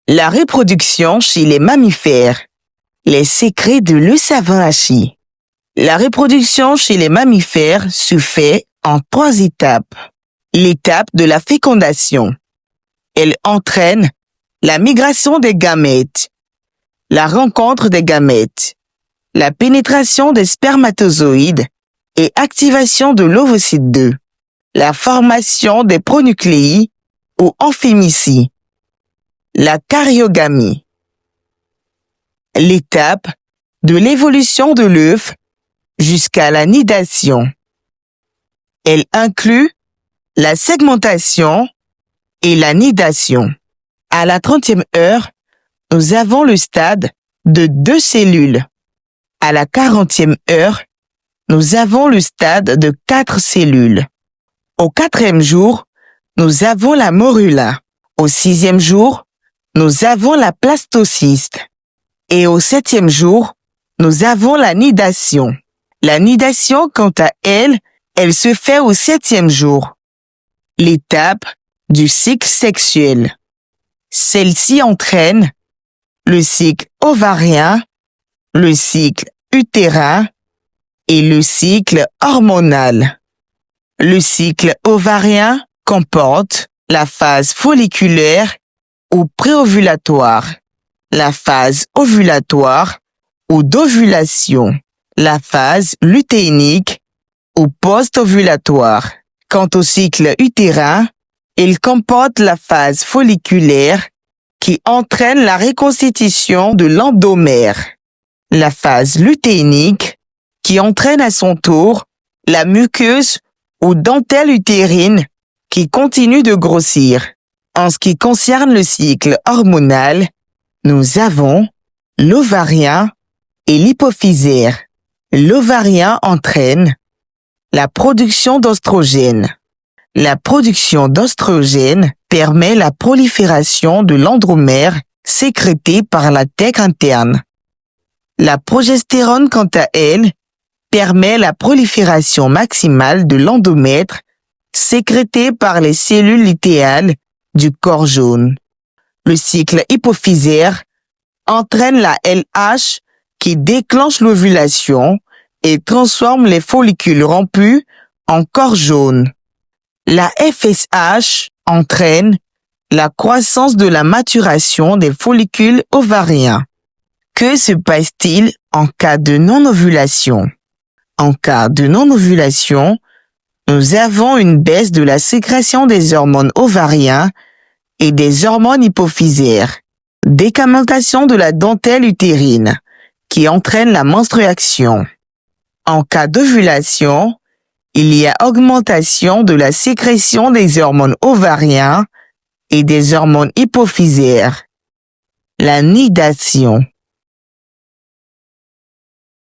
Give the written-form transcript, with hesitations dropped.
La reproduction chez les mammifères. Les secrets de le savant hachis. La reproduction chez les mammifères se fait en 3 étapes. L'étape de la fécondation. Elle entraîne la migration des gamètes, la rencontre des gamètes, la pénétration des spermatozoïdes et activation de l'ovocyte 2, la formation des pronucléis ou amphémicies, la cariogamie. L'étape de l'évolution de l'œuf jusqu'à la nidation. Elle inclut la segmentation et la nidation. À la 30e heure, nous avons le stade de 2 cellules. À la 40e heure, nous avons le stade de 4 cellules. Au 4e jour, nous avons la morula. Au 6e jour, nous avons la plastocyste. Et au 7e jour, nous avons la nidation. La nidation, quant à elle, elle se fait au 7e jour. L'étape du cycle sexuel. Celle-ci entraîne le cycle ovarien, le cycle utérin et le cycle hormonal. Le cycle ovarien comporte la phase folliculaire ou préovulatoire, la phase ovulatoire ou d'ovulation, la phase lutéinique ou post-ovulatoire. Quant au cycle utérin, il comporte la phase folliculaire qui entraîne la reconstitution de l'endomère, la phase lutéinique qui entraîne à son tour la muqueuse ou dentelle utérine qui continue de grossir. En ce qui concerne le cycle hormonal, nous avons l'ovarien et l'hypophysaire. L'ovarien entraîne la production d'oestrogènes. La production d'oestrogènes permet la prolifération de l'andromère sécrété par la thèque interne. La progestérone, quant à elle, permet la prolifération maximale de l'endomètre sécrété par les cellules lutéales du corps jaune. Le cycle hypophysaire entraîne la LH qui déclenche l'ovulation et transforme les follicules rompus en corps jaune. La FSH entraîne la croissance de la maturation des follicules ovariens. Que se passe-t-il en cas de non-ovulation? En cas de non-ovulation, nous avons une baisse de la sécrétion des hormones ovariens et des hormones hypophysaires, décamentation de la dentelle utérine, qui entraîne la menstruation. En cas d'ovulation, il y a augmentation de la sécrétion des hormones ovariens et des hormones hypophysaires. La nidation.